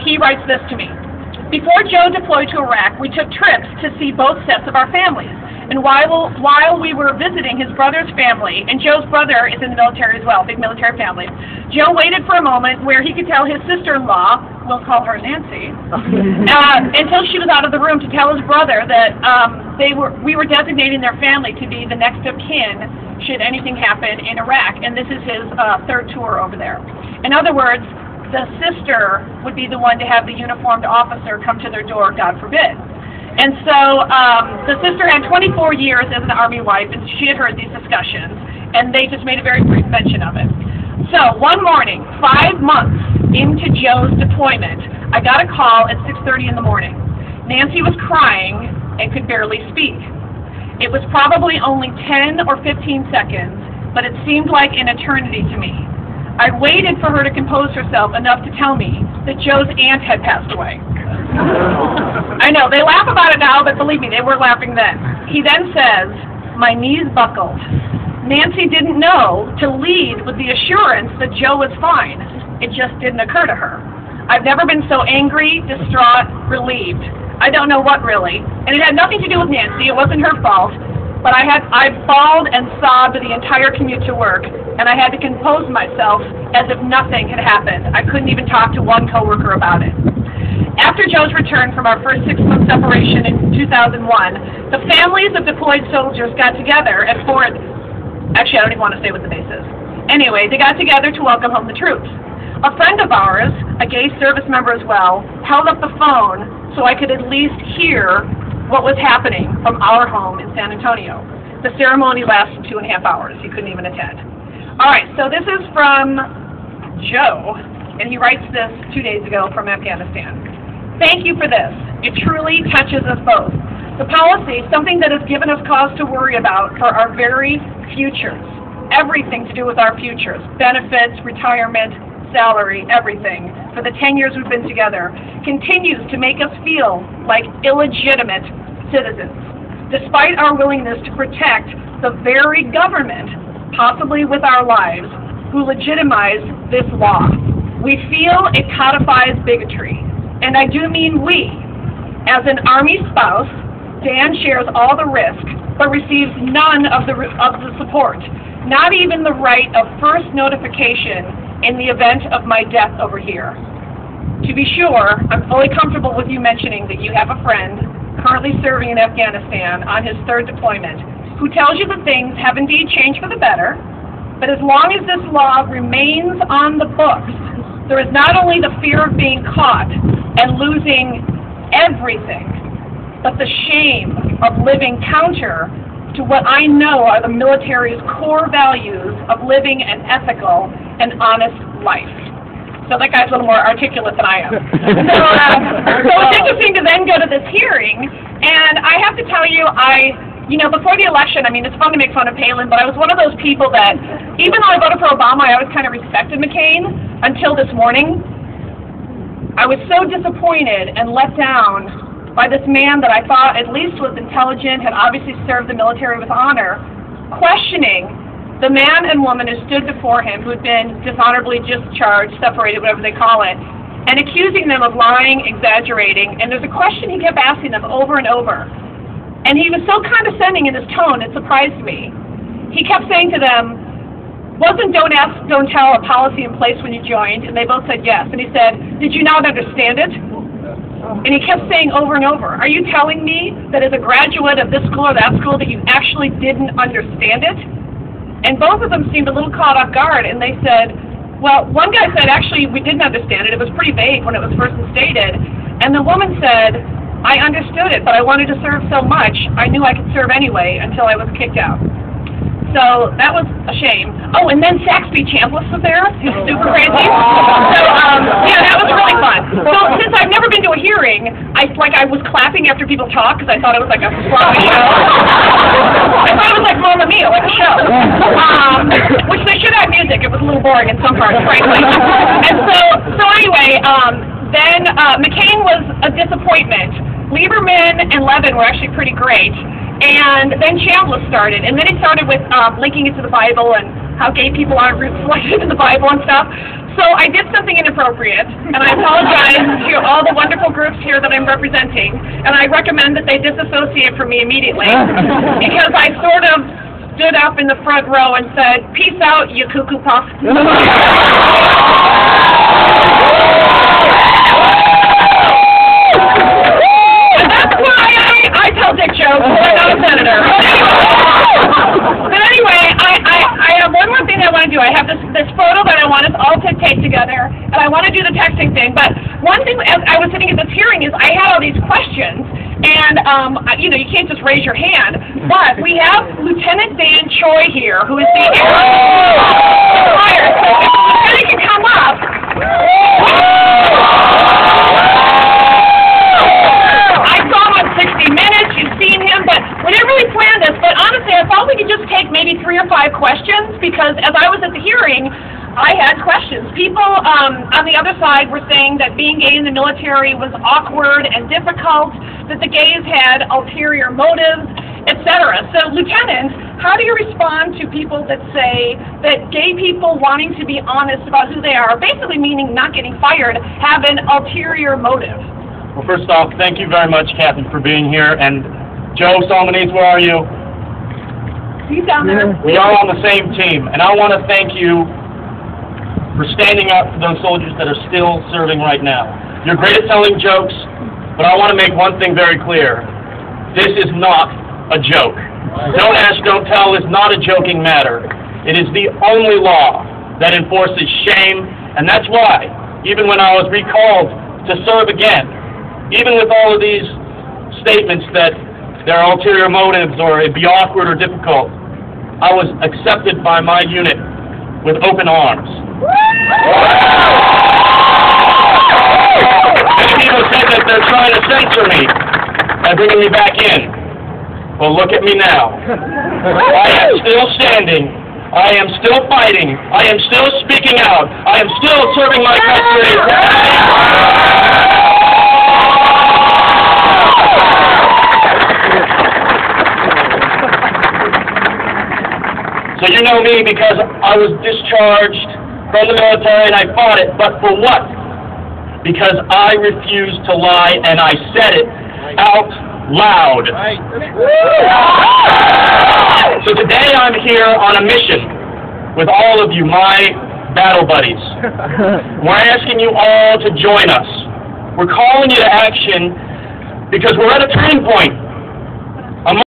he writes this to me. Before Joe deployed to Iraq, we took trips to see both sets of our families. And while we were visiting his brother's family, and Joe's brother is in the military as well, big military family, Joe waited for a moment where he could tell his sister-in-law, we'll call her Nancy, until she was out of the room to tell his brother that we were designating their family to be the next of kin should anything happen in Iraq. And this is his third tour over there. In other words, the sister would be the one to have the uniformed officer come to their door, God forbid. And so the sister had 24 years as an Army wife, and she had heard these discussions, and they just made a very brief mention of it. So one morning, 5 months into Joe's deployment, I got a call at 6:30 in the morning. Nancy was crying and could barely speak. It was probably only 10 or 15 seconds, but it seemed like an eternity to me. I waited for her to compose herself enough to tell me that Joe's aunt had passed away. I know, they laugh about it now, but believe me, they were laughing then. He then says, my knees buckled. Nancy didn't know to lead with the assurance that Joe was fine. It just didn't occur to her. I've never been so angry, distraught, relieved. I don't know what really. And it had nothing to do with Nancy, it wasn't her fault. But I bawled and sobbed the entire commute to work, and I had to compose myself as if nothing had happened. I couldn't even talk to one coworker about it. After Joe's return from our first 6-month separation in 2001, the families of deployed soldiers got together at Fort... Actually, I don't even want to say what the base is. Anyway, they got together to welcome home the troops. A friend of ours, a gay service member as well, held up the phone so I could at least hear what was happening from our home in San Antonio. The ceremony lasted 2.5 hours. He couldn't even attend. All right, so this is from Joe, and he writes this 2 days ago from Afghanistan. Thank you for this. It truly touches us both. The policy, something that has given us cause to worry about for our very futures. Everything to do with our futures. Benefits, retirement, salary, everything, for the 10 years we've been together, continues to make us feel like illegitimate citizens, despite our willingness to protect the very government, possibly with our lives, who legitimize this law. We feel it codifies bigotry, and I do mean we. As an Army spouse, Dan shares all the risk, but receives none of the support, not even the right of first notification in the event of my death over here. To be sure, I'm fully comfortable with you mentioning that you have a friend currently serving in Afghanistan on his 3rd deployment who tells you that things have indeed changed for the better, but as long as this law remains on the books, there is not only the fear of being caught and losing everything, but the shame of living counter to what I know are the military's core values of living an ethical and honest life. So that guy's a little more articulate than I am. So it's interesting to then go to this hearing, and I have to tell you, before the election, I mean, it's fun to make fun of Palin, but I was one of those people that, even though I voted for Obama, I always kind of respected McCain until this morning. I was so disappointed and let down by this man that I thought at least was intelligent, had obviously served the military with honor, questioning the man and woman who stood before him, who had been dishonorably discharged, separated, whatever they call it, and accusing them of lying, exaggerating. And there's a question he kept asking them over and over. And he was so condescending in his tone, it surprised me. He kept saying to them, wasn't don't ask, don't tell a policy in place when you joined? And they both said yes. And he said, did you not understand it? And he kept saying over and over, are you telling me that as a graduate of this school or that school that you actually didn't understand it? And both of them seemed a little caught off guard, and they said, well, one guy said, actually, we didn't understand it. It was pretty vague when it was first stated. And the woman said, I understood it, but I wanted to serve so much, I knew I could serve anyway until I was kicked out. So that was a shame. Oh, and then Saxby Chambliss was there. He was super crazy. So, yeah, that was really fun. So since I've never been to a hearing, I was clapping after people talk because I thought it was like a sloppy show. I thought it was like Mamma Mia, like a show. Which they should have music. It was a little boring in some parts, frankly. And so anyway, then McCain was a disappointment. Lieberman and Levin were actually pretty great. And then Chambliss started, and then he started with linking it to the Bible and how gay people aren't reflected in the Bible and stuff. So I did something inappropriate, and I apologize to all the wonderful groups here that I'm representing, and I recommend that they disassociate from me immediately, because I sort of stood up in the front row and said, "Peace out, you cuckoo puff." And that's why I tell dick jokes, I'm not a senator. But anyway, I have one more thing I want to do. I have this photo that I want us all to take together, and I want to do the texting thing. But one thing, as I was sitting at this hearing, is I had all these questions, and you know, you can't just raise your hand. But we have Lt Dan Choi here, who is the fire. So if Lieutenant can come up. I saw him on 60 Minutes. You've seen him, but we didn't really plan this. But honestly, I thought we could just take maybe 3 or 5 questions, because as I was at the hearing, I had questions. People on the other side were saying that being gay in the military was awkward and difficult, that the gays had ulterior motives, etc. So, Lieutenant, how do you respond to people that say that gay people wanting to be honest about who they are, basically meaning not getting fired, have an ulterior motive? Well, first off, thank you very much, Catherine, for being here. And Joe Solmonese, where are you? He's down there. We are on the same team, and I want to thank you for standing up for those soldiers that are still serving right now. You're great at telling jokes, but I want to make one thing very clear. This is not a joke. Don't ask, don't tell is not a joking matter. It is the only law that enforces shame, and that's why, even when I was recalled to serve again, even with all of these statements that there are ulterior motives or it'd be awkward or difficult, I was accepted by my unit with open arms. Many people said that they're trying to censor me by bringing me back in. Well, look at me now. I am still standing. I am still fighting. I am still speaking out. I am still serving my country. So you know me because I was discharged from the military and I fought it, but for what? Because I refused to lie and I said it out loud. So today I'm here on a mission with all of you, my battle buddies. We're asking you all to join us. We're calling you to action because we're at a turning point.